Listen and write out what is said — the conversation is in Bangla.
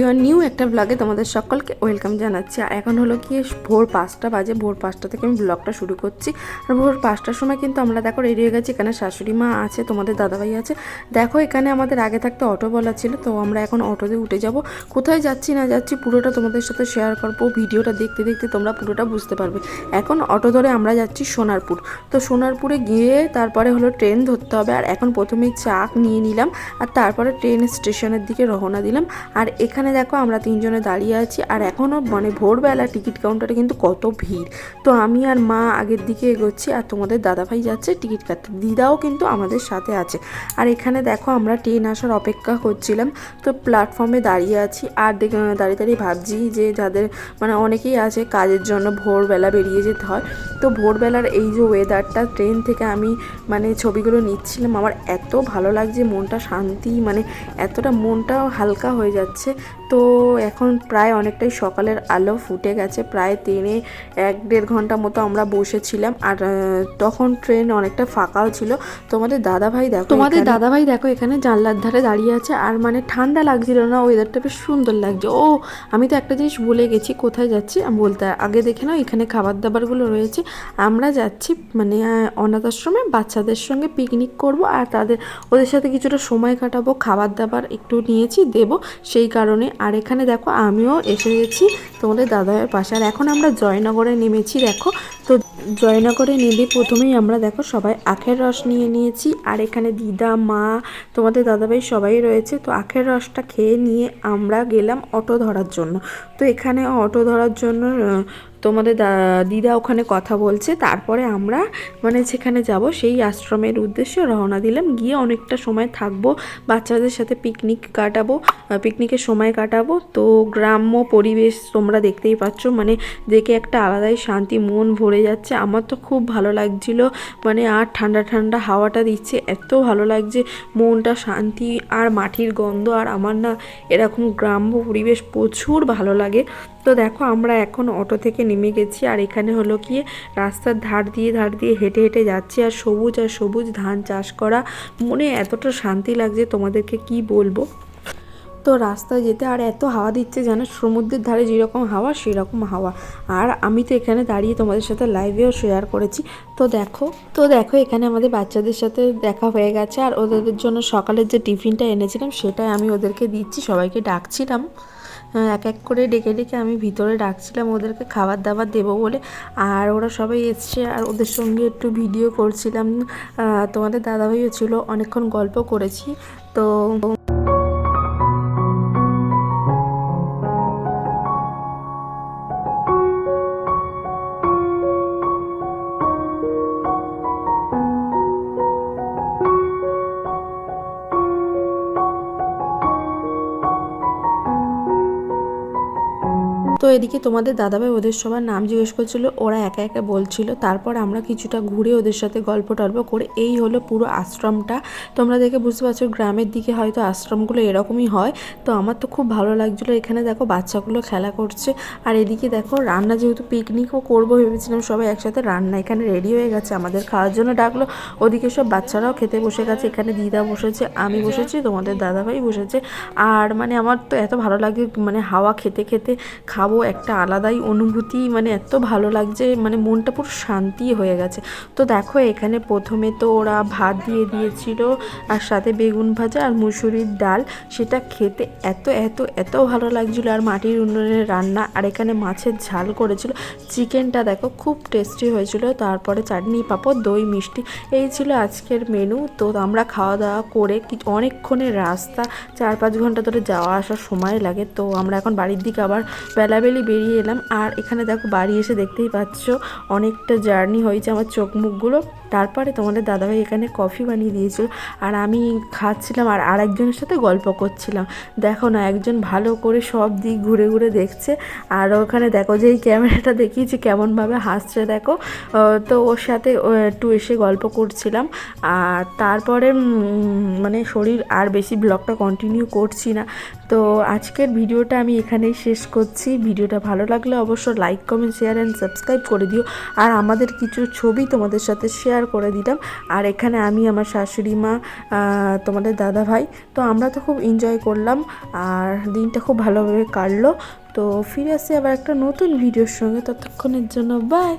এভরিওয়ান, নিউ একটা ব্লগে তোমাদের সকলকে ওয়েলকাম জানাচ্ছি। আর এখন হলো কি ভোর 5টা বাজে। ভোর 5টা থেকে আমি ব্লগটা শুরু করছি। আর ভোর 5টার সময় কিন্তু আমরা দেখো রেডি হয়ে গেছি। এখানে শাশুড়ি মা আছে, তোমাদের দাদাভাই আছে। দেখো এখানে আমাদের আগে থাকতে অটো বলা ছিল, তো আমরা এখন অটোতে উঠে যাব। কোথায় যাচ্ছি না যাচ্ছি পুরোটা তোমাদের সাথে শেয়ার করবো। ভিডিওটা দেখতে দেখতে তোমরা পুরোটা বুঝতে পারবে। এখন অটো ধরে আমরা যাচ্ছি সোনারপুর। তো সোনারপুরে গিয়ে তারপরে হলো ট্রেন ধরতে হবে। আর এখন প্রথমেই চা নিয়ে নিলাম, আর তারপরে ট্রেন স্টেশনের দিকে রওনা দিলাম। আর এখানে দেখো আমরা তিনজনে দাঁড়িয়ে আছি। আর এখনও মানে ভোরবেলা টিকিট কাউন্টারে কিন্তু কত ভিড়। তো আমি আর মা আগের দিকে এগোচ্ছি, আর তোমাদের দাদাভাই যাচ্ছে টিকিট কাটতে। দিদাও কিন্তু আমাদের সাথে আছে। আর এখানে দেখো আমরা ট্রেন আসার অপেক্ষা করছিলাম। তো প্ল্যাটফর্মে দাঁড়িয়ে আছি, আর দাঁড়িয়ে দাঁড়িয়ে ভাবছি যে যাদের মানে অনেকেই আছে কাজের জন্য ভোরবেলা বেরিয়ে যেতে হয়। তো ভোরবেলার এই যে ওয়েদারটা, ট্রেন থেকে আমি মানে ছবিগুলো নিচ্ছিলাম, আমার এত ভালো লাগছে, মনটা শান্তি, মানে এতটা মনটা হালকা হয়ে যাচ্ছে। তো এখন প্রায় অনেকটাই সকালের আলো ফুটে গেছে। প্রায় ট্রেনে 1-1.5 ঘন্টা মতো আমরা বসেছিলাম। আর তখন ট্রেন অনেকটা ফাঁকাও ছিল। তোমাদের দাদাভাই দেখো এখানে জানলার ধারে দাঁড়িয়ে আছে। আর মানে ঠান্ডা লাগছিল না, ওয়েদারটা বেশ সুন্দর লাগছে। ও আমি তো একটা জিনিস বলে গেছি, কোথায় যাচ্ছি আমি বলতে আগে দেখে নাও। এখানে খাবার দাবারগুলো রয়েছে। আমরা যাচ্ছি মানে অনাথ আশ্রমে বাচ্চাদের সঙ্গে পিকনিক করব, আর ওদের সাথে কিছুটা সময় কাটাবো। খাবার দাবার একটু নিয়েছি, দেবো সেই কারণে। আর এখানে দেখো আমিও এসে গেছি তোমাদের দাদাভাইয়ের পাশে। আর এখন আমরা জয়নগরে নেমেছি। দেখো তো জয়নগরে নেমে প্রথমেই আমরা দেখো সবাই আখের রস নিয়ে নিয়েছি। আর এখানে দিদা, মা, তোমাদের দাদাভাই সবাই রয়েছে। তো আখের রসটা খেয়ে নিয়ে আমরা গেলাম অটো ধরার জন্য। তো এখানে অটো ধরার জন্য তোমাদের দিদা ওখানে কথা বলছে। তারপরে আমরা মানে যেখানে যাব সেই আশ্রমের উদ্দেশ্যে রওনা দিলাম। গিয়ে অনেকটা সময় থাকবো, বাচ্চাদের সাথে পিকনিকের সময় কাটাবো। তো গ্রাম্য পরিবেশ তোমরা দেখতেই পাচ্ছ, মানে দেখে একটা আলাদাই শান্তি, মন ভরে যাচ্ছে। আমার তো খুব ভালো লাগছিল, মানে আর ঠান্ডা ঠান্ডা হাওয়াটা দিচ্ছে, এত ভালো লাগছে, মনটা শান্তি, আর মাটির গন্ধ। আর আমার না এরকম গ্রাম্য পরিবেশ প্রচুর ভালো লাগে। তো দেখো আমরা এখন অটো থেকে নেমে গেছি। আর এখানে হলো গিয়ে রাস্তার ধার দিয়ে হেঁটে হেঁটে যাচ্ছি। আর সবুজ ধান চাষ করা, মনে এতটা শান্তি লাগছে তোমাদেরকে কি বলবো। তো রাস্তায় যেতে আর এত হাওয়া দিচ্ছে যেন সমুদ্রের ধারে যেরকম হাওয়া সেরকম হাওয়া। আর আমি তো এখানে দাঁড়িয়ে তোমাদের সাথে লাইভেও শেয়ার করেছি। তো দেখো এখানে আমাদের বাচ্চাদের সাথে দেখা হয়ে গেছে। আর ওদের জন্য সকালের যে টিফিনটা এনেছিলাম সেটাই আমি ওদেরকে দিচ্ছি, সবাইকে ডাকছিলাম। এক এক করে ডেকে ডেকে আমি ভিতরে ডাকছিলাম ওদেরকে খাবার দাবার দেবো বলে। আর ওরা সবাই এসছে, আর ওদের সঙ্গে একটু ভিডিও করছিলাম। তোমাদের দাদাভাইও ছিল, অনেকক্ষণ গল্প করেছি। তো এদিকে তোমাদের দাদাভাই ওদের সবার নাম জিজ্ঞেস করছিল, ওরা একা একা বলছিল। তারপর আমরা কিছুটা ঘুরে ওদের সাথে গল্প টল্প করে, এই হলো পুরো আশ্রমটা। তোমরা দেখে বুঝতে পারছো গ্রামের দিকে হয়তো আশ্রমগুলো এরকমই হয়। তো আমার তো খুব ভালো লাগছিলো। এখানে দেখো বাচ্চাগুলো খেলা করছে। আর এদিকে দেখো রান্না, যেহেতু পিকনিকও করবো ভেবেছিলাম সবাই একসাথে, রান্না এখানে রেডি হয়ে গেছে, আমাদের খাওয়ার জন্য ডাকলো। ওদিকে সব বাচ্চারাও খেতে বসে গেছে। এখানে দিদা বসেছে, আমি বসেছি, তোমাদের দাদাভাই বসেছে। আর মানে আমার তো এত ভালো লাগে, মানে হাওয়া খেতে খেতে খাবো, একটা আলাদাই অনুভূতি, মানে এত ভালো লাগছে, মানে মনটা পুরো শান্তি হয়ে গেছে। তো দেখো এখানে প্রথমে তো ওরা ভাত দিয়ে দিয়েছিল, আর সাথে বেগুন ভাজা আর মুসুরির ডাল। সেটা খেতে এত এত এত ভালো লাগছিলো। আর মাটির উনুনের রান্না, আর এখানে মাছের ঝাল করেছিল। চিকেনটা দেখো খুব টেস্টি হয়েছিল। তারপরে চাটনি, পাঁপড়, দই, মিষ্টি, এই ছিল আজকের মেনু। তো আমরা খাওয়া দাওয়া করে অনেকক্ষণের রাস্তা, 4-5 ঘন্টা ধরে যাওয়া আসার সময় লাগে। তো আমরা এখন বাড়ির দিকে আবার বেলাবেলি বেরিয়ে এলাম। আর এখানে দেখো বাড়ি এসে দেখতেই পাচ্ছ অনেকটা জার্নি হয়েছে আমার চোখ মুখগুলো। তারপরে তোমাদের দাদাভাই এখানে কফি বানিয়ে দিয়েছিল, আর আমি খাচ্ছিলাম আর আরেকজনের সাথে গল্প করছিলাম। দেখো না, একজন ভালো করে সব দিক ঘুরে ঘুরে দেখছে। আর ওখানে দেখো যে এই ক্যামেরাটা দেখিয়েছি কেমনভাবে হাসছে দেখো। তো ওর সাথে একটু এসে গল্প করছিলাম। আর তারপরে মানে শরীর আর বেশি ব্লগটা কন্টিনিউ করছি না। তো আজকের ভিডিওটা আমি এখানেই শেষ করছি। ভিডিওটা ভালো লাগলে অবশ্যই like comment share and subscribe করে দিও। আর আমাদের কিছু ছবি তোমাদের সাথে শেয়ার করে দিলাম। আর এখানে আমি, আমার শাশুড়ি মা, তোমাদের দাদা ভাই, তো আমরা তো খুব এনজয় করলাম আর দিনটা খুব ভালোভাবে কাটলো। তো ফিরে আসি আবার একটা নতুন ভিডিওর সঙ্গে, ততক্ষণের জন্য বাই।